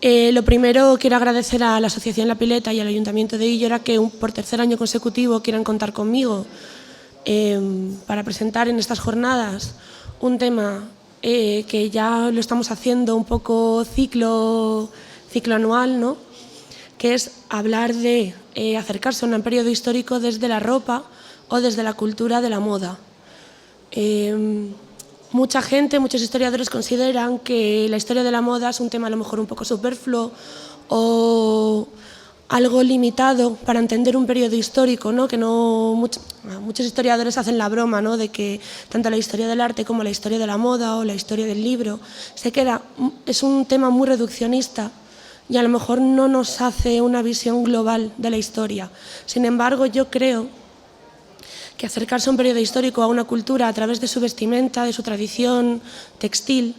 Lo primero, quiero agradecer a la Asociación La Pileta y al Ayuntamiento de Illora que por tercer año consecutivo quieran contar conmigo para presentar en estas jornadas un tema que ya lo estamos haciendo un poco ciclo anual, ¿no? Que es hablar de acercarse a un periodo histórico desde la ropa o desde la cultura de la moda. Mucha gente, muchos historiadores consideran que la historia de la moda es un tema a lo mejor un poco superfluo o algo limitado para entender un periodo histórico, ¿no? Que muchos historiadores hacen la broma, ¿no? De que tanto la historia del arte como la historia de la moda o la historia del libro es un tema muy reduccionista y a lo mejor no nos hace una visión global de la historia. Sin embargo, yo creo que acercarse a un periodo histórico, a una cultura a través de su vestimenta, de su tradición textil,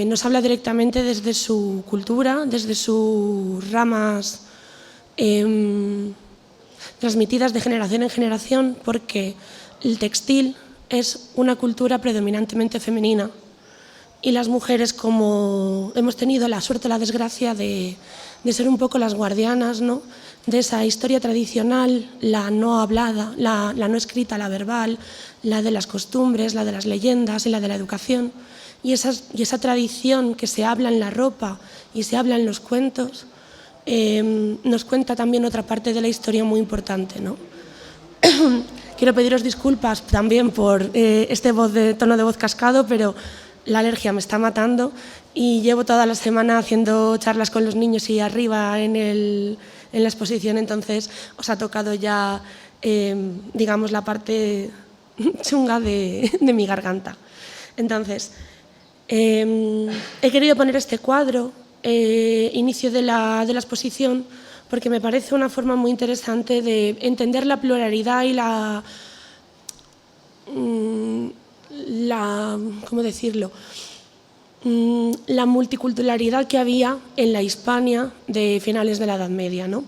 nos habla directamente desde su cultura, desde sus ramas transmitidas de generación en generación, porque el textil es una cultura predominantemente femenina y las mujeres, como hemos tenido la suerte o la desgracia de ser un poco las guardianas, ¿no?, de esa historia tradicional, la no hablada, la no escrita, la verbal, la de las costumbres, la de las leyendas y la de la educación. Y esa tradición que se habla en la ropa y se habla en los cuentos nos cuenta también otra parte de la historia muy importante, ¿no? Quiero pediros disculpas también por este tono de voz cascado, pero la alergia me está matando y llevo toda la semana haciendo charlas con los niños y arriba en la exposición, entonces os ha tocado ya, digamos, la parte chunga de mi garganta. Entonces, he querido poner este cuadro, inicio de la exposición, porque me parece una forma muy interesante de entender la pluralidad y ¿cómo decirlo?, la multiculturalidad que había en la Hispania de finales de la Edad Media, ¿no?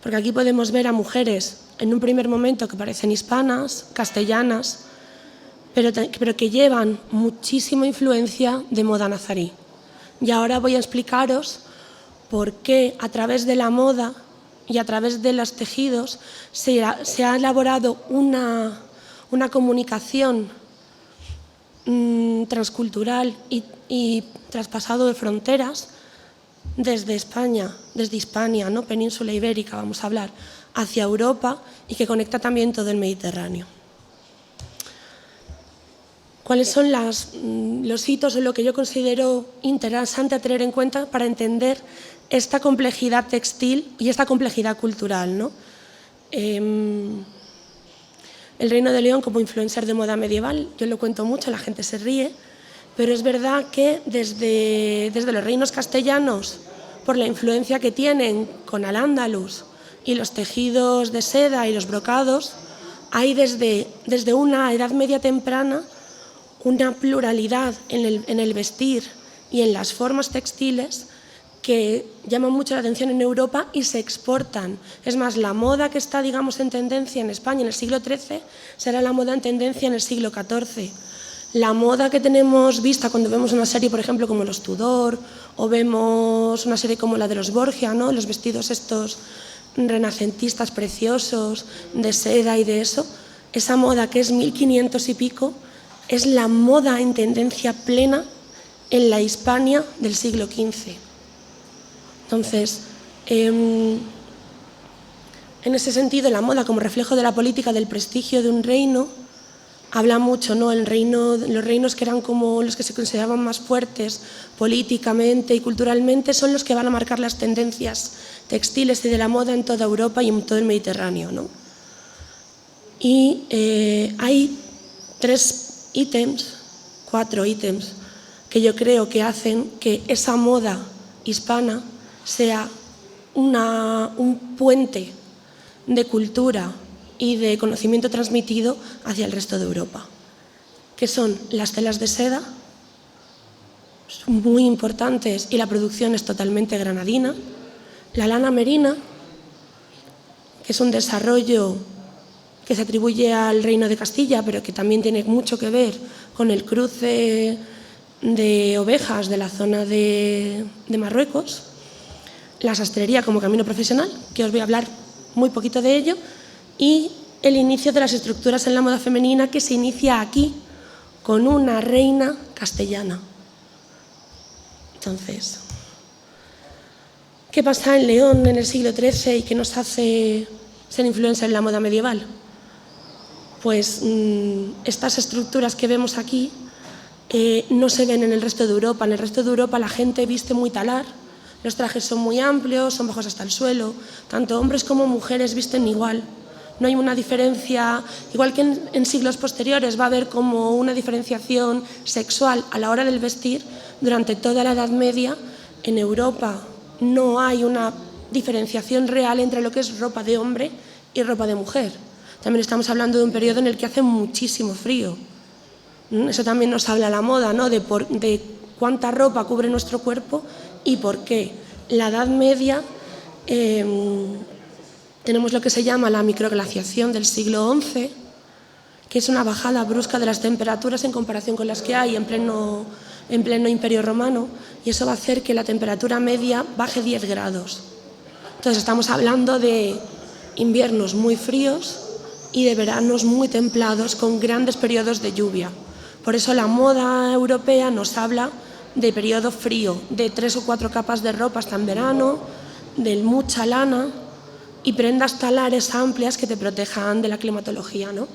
Porque aquí podemos ver a mujeres en un primer momento que parecen hispanas, castellanas, pero que llevan muchísima influencia de moda nazarí. Y ahora voy a explicaros por qué a través de la moda y a través de los tejidos se ha elaborado una comunicación transcultural y traspasado de fronteras desde España, desde Hispania, ¿no?, península ibérica, vamos a hablar, hacia Europa y que conecta también todo el Mediterráneo. ¿Cuáles son los hitos o lo que yo considero interesante a tener en cuenta para entender esta complejidad textil y esta complejidad cultural, ¿no? El Reino de León como influencer de moda medieval, yo lo cuento mucho, la gente se ríe, pero es verdad que desde los reinos castellanos, por la influencia que tienen con Al-Ándalus y los tejidos de seda y los brocados, hay desde una Edad Media temprana una pluralidad en el vestir y en las formas textiles que llaman mucho la atención en Europa y se exportan. Es más, la moda que está, digamos, en tendencia en España en el siglo XIII será la moda en tendencia en el siglo XIV. La moda que tenemos vista cuando vemos una serie, por ejemplo, como los Tudor, o vemos una serie como la de los Borgia, ¿no?, los vestidos estos renacentistas preciosos, de seda y de eso, esa moda que es 1500 y pico, es la moda en tendencia plena en la Hispania del siglo XV. Entonces, en ese sentido, la moda como reflejo de la política del prestigio de un reino habla mucho, ¿no? Los reinos que eran como los que se consideraban más fuertes políticamente y culturalmente son los que van a marcar las tendencias textiles y de la moda en toda Europa y en todo el Mediterráneo, ¿no? Y hay 4 ítems que yo creo que hacen que esa moda hispana sea un puente de cultura y de conocimiento transmitido hacia el resto de Europa, que son las telas de seda, son muy importantes y la producción es totalmente granadina, la lana merina, que es un desarrollo que se atribuye al Reino de Castilla, pero que también tiene mucho que ver con el cruce de ovejas de la zona de Marruecos, la sastrería como camino profesional, que os voy a hablar muy poquito de ello, y el inicio de las estructuras en la moda femenina, que se inicia aquí con una reina castellana. Entonces, ¿qué pasa en León en el siglo XIII y qué nos hace ser influencer en la moda medieval? Pues estas estructuras que vemos aquí no se ven en el resto de Europa. En el resto de Europa la gente viste muy talar, los trajes son muy amplios, son bajos hasta el suelo, tanto hombres como mujeres visten igual. No hay una diferencia, igual que en siglos posteriores va a haber como una diferenciación sexual a la hora del vestir. Durante toda la Edad Media en Europa no hay una diferenciación real entre lo que es ropa de hombre y ropa de mujer. También estamos hablando de un periodo en el que hace muchísimo frío. Eso también nos habla la moda, ¿no? de cuánta ropa cubre nuestro cuerpo y por qué. La Edad Media tenemos lo que se llama la microglaciación del siglo XI, que es una bajada brusca de las temperaturas en comparación con las que hay en pleno Imperio Romano, y eso va a hacer que la temperatura media baje 10 grados. Entonces estamos hablando de inviernos muy fríos y de veranos muy templados con grandes periodos de lluvia. Por eso la moda europea nos habla de periodo frío, de 3 o 4 capas de ropa hasta en verano, de mucha lana y prendas talares amplias que te protejan de la climatología, ¿no?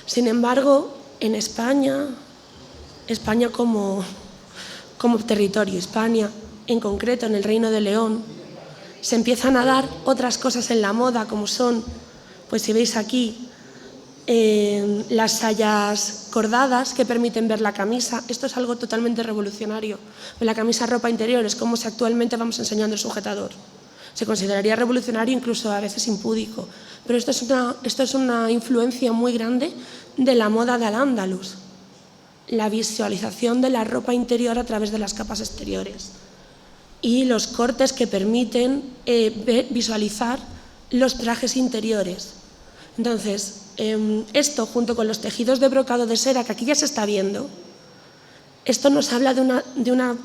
Sin embargo, en España como territorio, España en concreto, en el Reino de León, se empiezan a dar otras cosas en la moda, como son, pues si veis aquí, las sayas cordadas que permiten ver la camisa. Esto es algo totalmente revolucionario. La camisa ropa interior es como si actualmente vamos enseñando el sujetador. Se consideraría revolucionario, incluso a veces impúdico. Pero esto es una influencia muy grande de la moda de Al-Ándalus, la visualización de la ropa interior a través de las capas exteriores y los cortes que permiten visualizar los trajes interiores. Entonces, esto junto con los tejidos de brocado de seda, que aquí ya se está viendo, esto nos habla de una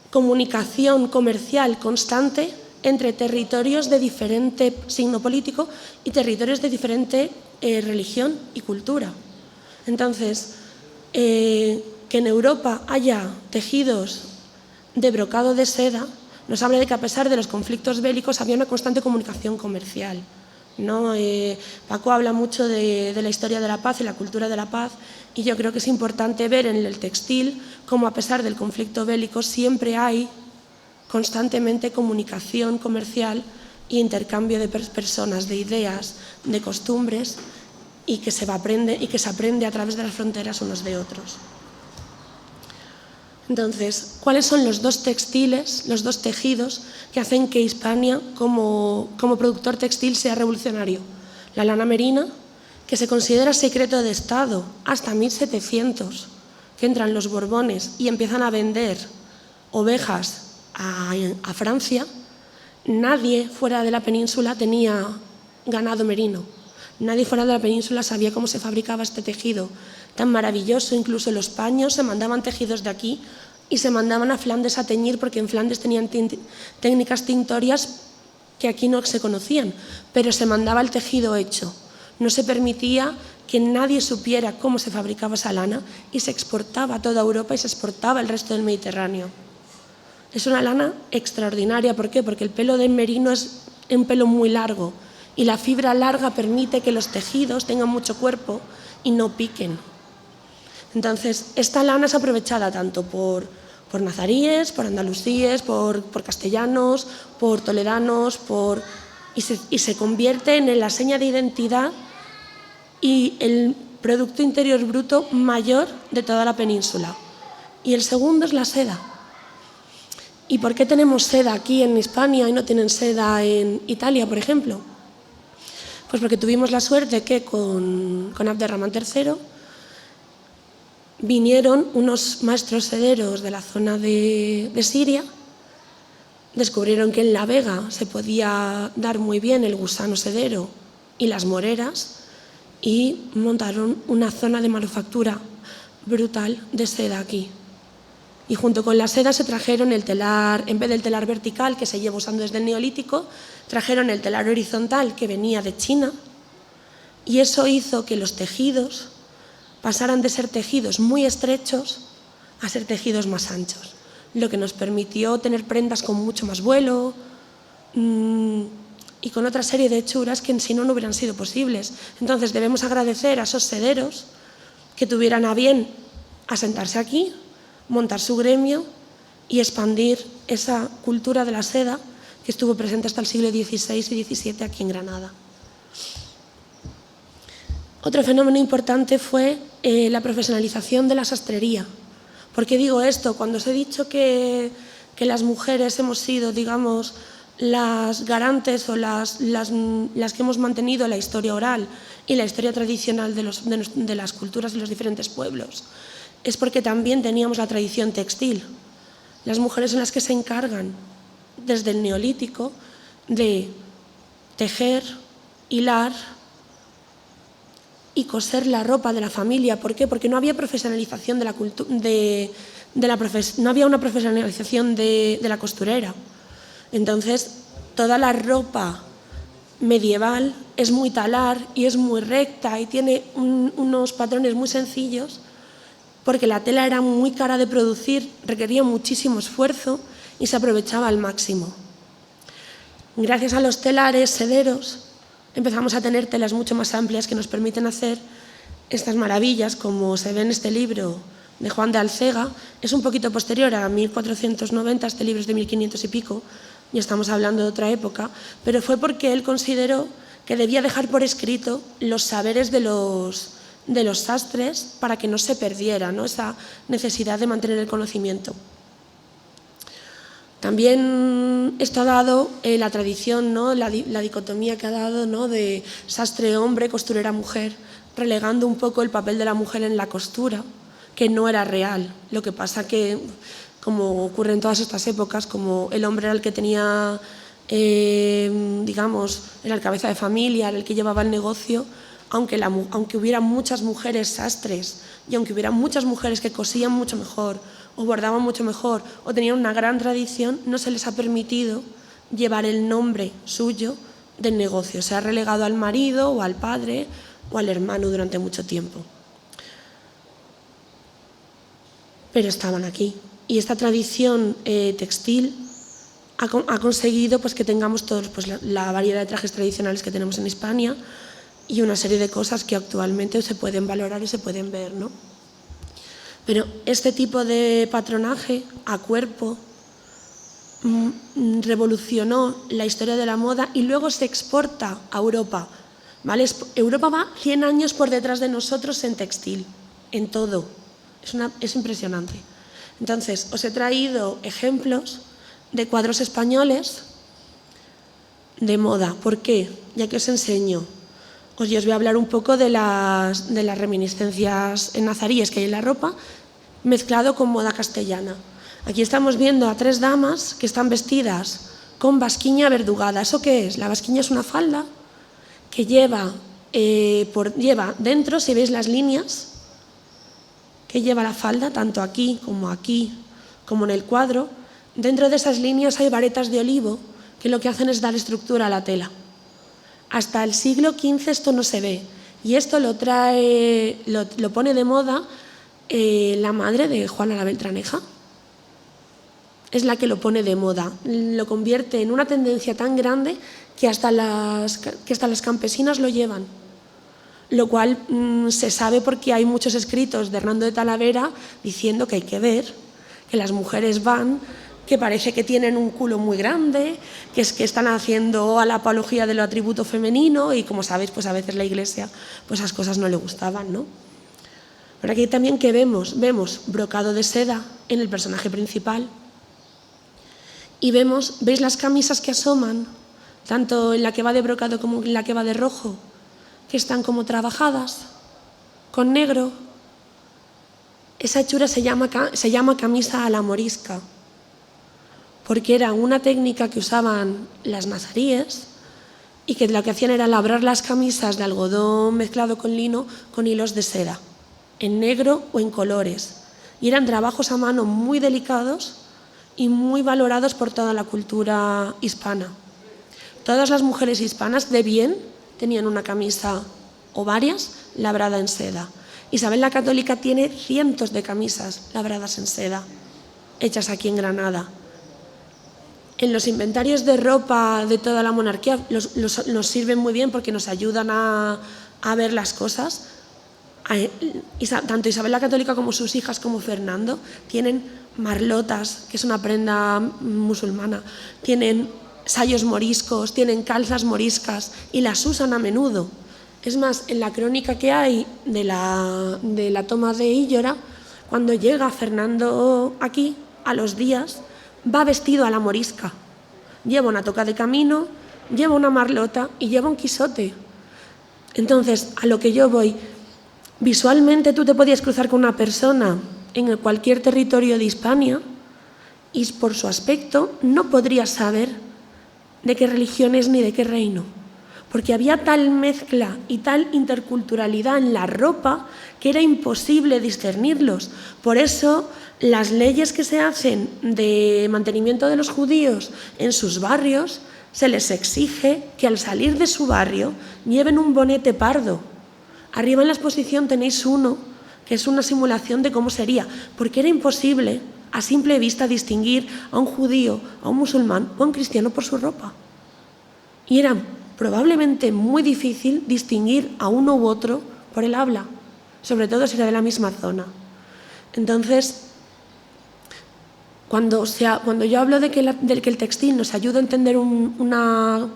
comunicación comercial constante entre territorios de diferente signo político y territorios de diferente religión y cultura. Entonces, que en Europa haya tejidos de brocado de seda nos habla de que a pesar de los conflictos bélicos había una constante comunicación comercial, ¿no? Paco habla mucho de la historia de la paz y la cultura de la paz, y yo creo que es importante ver en el textil cómo a pesar del conflicto bélico siempre hay constantemente comunicación comercial e intercambio de personas, de ideas, de costumbres, y que se aprende a través de las fronteras unos de otros. Entonces, ¿cuáles son los dos textiles, los dos tejidos que hacen que Hispania como productor textil sea revolucionario? La lana merina, que se considera secreto de Estado hasta 1700, que entran los Borbones y empiezan a vender ovejas a Francia. Nadie fuera de la península tenía ganado merino. Nadie fuera de la península sabía cómo se fabricaba este tejido tan maravilloso. Incluso los paños se mandaban tejidos de aquí y se mandaban a Flandes a teñir, porque en Flandes tenían técnicas tintorias que aquí no se conocían, pero se mandaba el tejido hecho. No se permitía que nadie supiera cómo se fabricaba esa lana y se exportaba a toda Europa y se exportaba al resto del Mediterráneo. Es una lana extraordinaria. ¿Por qué? Porque el pelo del merino es un pelo muy largo y la fibra larga permite que los tejidos tengan mucho cuerpo y no piquen. Entonces, esta lana es aprovechada tanto por nazaríes, por andalusíes, por castellanos, por toledanos, y se convierte en la seña de identidad y el Producto Interior Bruto mayor de toda la península. Y el segundo es la seda. ¿Y por qué tenemos seda aquí en Hispania y no tienen seda en Italia, por ejemplo? Pues porque tuvimos la suerte que con Abderramán III vinieron unos maestros sederos de la zona de Siria, descubrieron que en La Vega se podía dar muy bien el gusano sedero y las moreras, y montaron una zona de manufactura brutal de seda aquí. Y junto con la seda se trajeron el telar, en vez del telar vertical que se lleva usando desde el Neolítico, trajeron el telar horizontal que venía de China, y eso hizo que los tejidos pasaran de ser tejidos muy estrechos a ser tejidos más anchos, lo que nos permitió tener prendas con mucho más vuelo y con otra serie de hechuras que en sí no hubieran sido posibles. Entonces debemos agradecer a esos sederos que tuvieran a bien asentarse aquí, montar su gremio y expandir esa cultura de la seda que estuvo presente hasta el siglo XVI y XVII aquí en Granada. Otro fenómeno importante fue la profesionalización de la sastrería. ¿Por qué digo esto? Cuando os he dicho que las mujeres hemos sido, digamos, las garantes o las que hemos mantenido la historia oral y la historia tradicional de las culturas de los diferentes pueblos, es porque también teníamos la tradición textil. Las mujeres son las que se encargan desde el Neolítico de tejer, hilar y coser la ropa de la familia. ¿Por qué? Porque no había profesionalización de la cultura, no había una profesionalización de la costurera. Entonces, toda la ropa medieval es muy talar y es muy recta y tiene unos patrones muy sencillos, porque la tela era muy cara de producir, requería muchísimo esfuerzo y se aprovechaba al máximo. Gracias a los telares sederos empezamos a tener telas mucho más amplias que nos permiten hacer estas maravillas, como se ve en este libro de Juan de Alcega. Es un poquito posterior a 1490, este libro es de 1500 y pico, y estamos hablando de otra época, pero fue porque él consideró que debía dejar por escrito los saberes de los sastres para que no se perdiera, ¿no?, esa necesidad de mantener el conocimiento. También esto ha dado la tradición, ¿no?, la dicotomía que ha dado, ¿no?, de sastre-hombre, costurera-mujer, relegando un poco el papel de la mujer en la costura, que no era real. Lo que pasa que, como ocurre en todas estas épocas, como el hombre era el que tenía, digamos, era el cabeza de familia, era el que llevaba el negocio, aunque hubiera muchas mujeres sastres y aunque hubiera muchas mujeres que cosían mucho mejor o bordaban mucho mejor o tenían una gran tradición, no se les ha permitido llevar el nombre suyo del negocio. Se ha relegado al marido o al padre o al hermano durante mucho tiempo. Pero estaban aquí. Y esta tradición textil ha conseguido pues, que tengamos todos pues, la variedad de trajes tradicionales que tenemos en Hispania y una serie de cosas que actualmente se pueden valorar y se pueden ver, ¿no? Pero este tipo de patronaje a cuerpo revolucionó la historia de la moda y luego se exporta a Europa, ¿vale? Europa va 100 años por detrás de nosotros en textil, en todo. Es impresionante. Entonces, os he traído ejemplos de cuadros españoles de moda. ¿Por qué? Ya que os enseño. Os voy a hablar un poco de las reminiscencias nazaríes que hay en la ropa, mezclado con moda castellana. Aquí estamos viendo a 3 damas que están vestidas con basquiña verdugada. ¿Eso qué es? La basquiña es una falda que lleva dentro, si veis las líneas, que lleva la falda, tanto aquí, como en el cuadro. Dentro de esas líneas hay varetas de olivo que lo que hacen es dar estructura a la tela. Hasta el siglo XV esto no se ve y esto lo pone de moda la madre de Juana la Beltraneja. Es la que lo pone de moda, lo convierte en una tendencia tan grande que hasta las campesinas lo llevan. Lo cual se sabe porque hay muchos escritos de Hernando de Talavera diciendo que hay que ver, que las mujeres van, que parece que tienen un culo muy grande, que están haciendo a la apología del atributo femenino y, como sabéis, pues a veces la Iglesia pues esas cosas no le gustaban, ¿no? Pero aquí también que vemos brocado de seda en el personaje principal y ¿veis las camisas que asoman, tanto en la que va de brocado como en la que va de rojo, que están como trabajadas con negro? Esa hechura se llama camisa a la morisca, porque era una técnica que usaban las nazaríes y que lo que hacían era labrar las camisas de algodón mezclado con lino con hilos de seda. en negro o en colores. Y eran trabajos a mano muy delicados y muy valorados por toda la cultura hispana. Todas las mujeres hispanas de bien tenían una camisa o varias labrada en seda. Isabel la Católica tiene cientos de camisas labradas en seda, hechas aquí en Granada. En los inventarios de ropa de toda la monarquía nos sirven muy bien porque nos ayudan a ver las cosas. Tanto Isabel la Católica como sus hijas como Fernando tienen marlotas, que es una prenda musulmana, tienen sayos moriscos, tienen calzas moriscas y las usan a menudo. Es más, en la crónica que hay de la toma de Íllora, cuando llega Fernando aquí, a los días, va vestido a la morisca. Lleva una toca de camino, lleva una marlota y lleva un quisote. Entonces, a lo que yo voy, visualmente tú te podías cruzar con una persona en cualquier territorio de Hispania y por su aspecto no podrías saber de qué religión es ni de qué reino, porque había tal mezcla y tal interculturalidad en la ropa que era imposible discernirlos. Por eso las leyes que se hacen de mantenimiento de los judíos en sus barrios, se les exige que al salir de su barrio lleven un bonete pardo. Arriba en la exposición tenéis uno que es una simulación de cómo sería, porque era imposible a simple vista distinguir a un judío, a un musulmán o a un cristiano por su ropa. Y era probablemente muy difícil distinguir a uno u otro por el habla, sobre todo si era de la misma zona. Entonces, cuando yo hablo de que el textil nos ayuda a entender una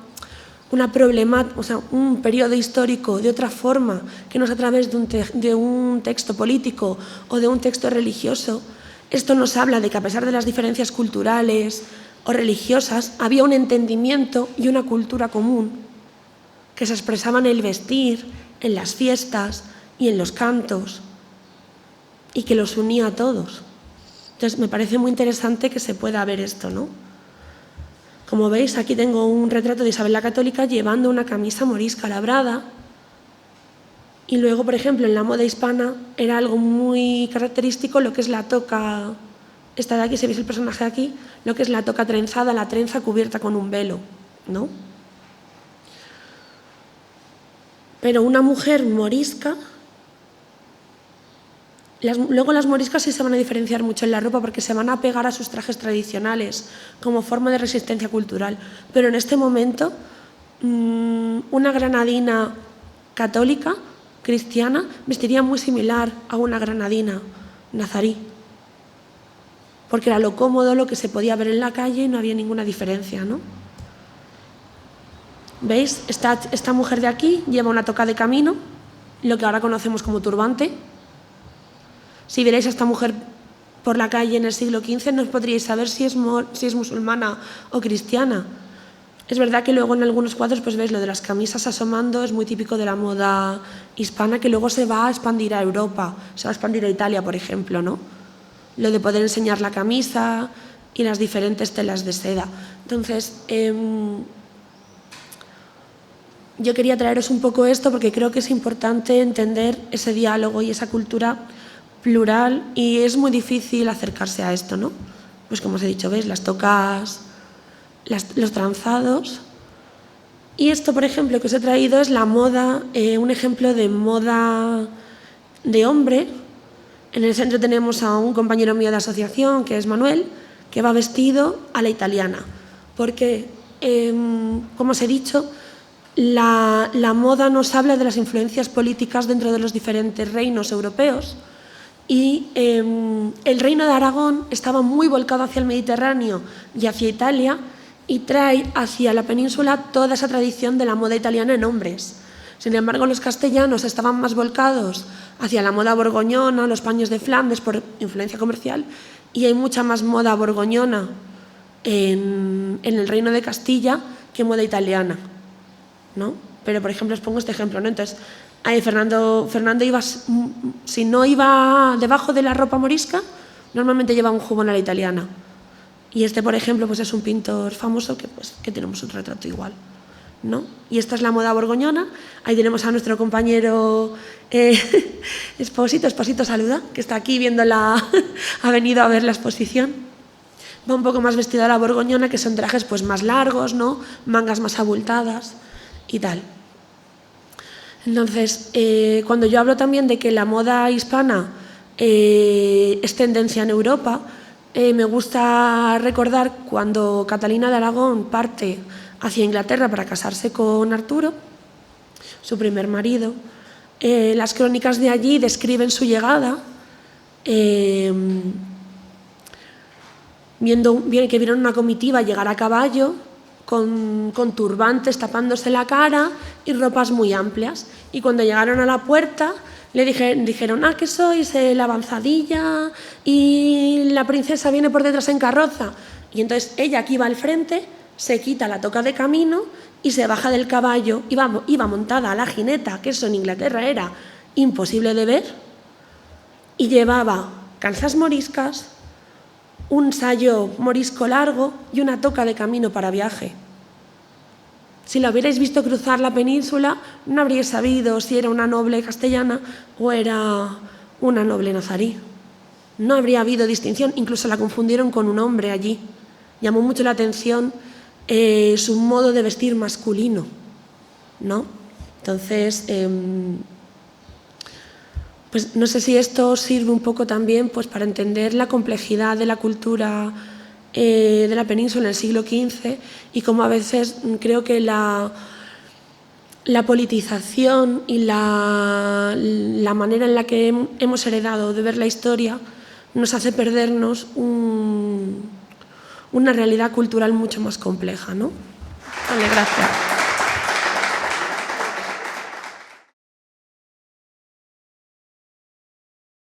problemática, o sea, un periodo histórico de otra forma que no es a través de un texto político o de un texto religioso, esto nos habla de que a pesar de las diferencias culturales o religiosas, había un entendimiento y una cultura común que se expresaban en el vestir, en las fiestas y en los cantos y que los unía a todos. Entonces, me parece muy interesante que se pueda ver esto, ¿no? Como veis, aquí tengo un retrato de Isabel la Católica llevando una camisa morisca labrada. Y luego, por ejemplo, en la moda hispana era algo muy característico lo que es la toca, esta de aquí, si veis el personaje de aquí, lo que es la toca trenzada, la trenza cubierta con un velo, ¿no? Pero una mujer morisca, luego las moriscas sí se van a diferenciar mucho en la ropa porque se van a pegar a sus trajes tradicionales como forma de resistencia cultural. Pero en este momento, una granadina católica, cristiana, vestiría muy similar a una granadina nazarí, porque era lo cómodo, lo que se podía ver en la calle y no había ninguna diferencia, ¿no? ¿Veis? Esta mujer de aquí lleva una toca de camino, lo que ahora conocemos como turbante. Si vierais a esta mujer por la calle en el siglo XV, no podríais saber si es musulmana o cristiana. Es verdad que luego en algunos cuadros pues veis lo de las camisas asomando, es muy típico de la moda hispana, que luego se va a expandir a Europa, se va a expandir a Italia, por ejemplo, ¿no? Lo de poder enseñar la camisa y las diferentes telas de seda. Entonces, yo quería traeros un poco esto porque creo que es importante entender ese diálogo y esa cultura plural y es muy difícil acercarse a esto, ¿no? Pues como os he dicho, ¿veis? Las tocas, los tranzados. Y esto, por ejemplo, que os he traído es la moda, un ejemplo de moda de hombre. En el centro tenemos a un compañero mío de asociación, que es Manuel, que va vestido a la italiana. Porque, como os he dicho, la moda nos habla de las influencias políticas dentro de los diferentes reinos europeos. Y el reino de Aragón estaba muy volcado hacia el Mediterráneo y hacia Italia y trae hacia la península toda esa tradición de la moda italiana en hombres. Sin embargo, los castellanos estaban más volcados hacia la moda borgoñona, los paños de Flandes por influencia comercial, y hay mucha más moda borgoñona en el reino de Castilla que moda italiana, ¿no? Pero, por ejemplo, os pongo este ejemplo, ¿no? Entonces, Fernando iba, si no iba debajo de la ropa morisca, normalmente lleva un jubón a la italiana. Y este, por ejemplo, pues es un pintor famoso que tenemos un retrato igual. ¿no? Y esta es la moda borgoñona. Ahí tenemos a nuestro compañero Espósito, saluda, que está aquí viendo ha venido a ver la exposición. Va un poco más vestida a la borgoñona, que son trajes pues más largos, ¿no? Mangas más abultadas y tal. Entonces, cuando yo hablo también de que la moda hispana es tendencia en Europa, me gusta recordar cuando Catalina de Aragón parte hacia Inglaterra para casarse con Arturo, su primer marido. Las crónicas de allí describen su llegada, que vieron una comitiva llegar a caballo, con turbantes tapándose la cara y ropas muy amplias. Y cuando llegaron a la puerta le dijeron, ¿qué sois? La avanzadilla y la princesa viene por detrás en carroza. Y entonces ella, que iba al frente, se quita la toca de camino y se baja del caballo, iba montada a la jineta, que eso en Inglaterra era imposible de ver, y llevaba calzas moriscas, un sayo morisco largo y una toca de camino para viaje. Si la hubierais visto cruzar la península, no habríais sabido si era una noble castellana o era una noble nazarí. No habría habido distinción, incluso la confundieron con un hombre allí. Llamó mucho la atención su modo de vestir masculino, ¿no? Entonces, pues no sé si esto sirve un poco también pues, para entender la complejidad de la cultura de la península en el siglo XV y cómo a veces creo que la politización y la manera en la que hemos heredado de ver la historia nos hace perdernos una realidad cultural mucho más compleja, ¿no? Vale, gracias.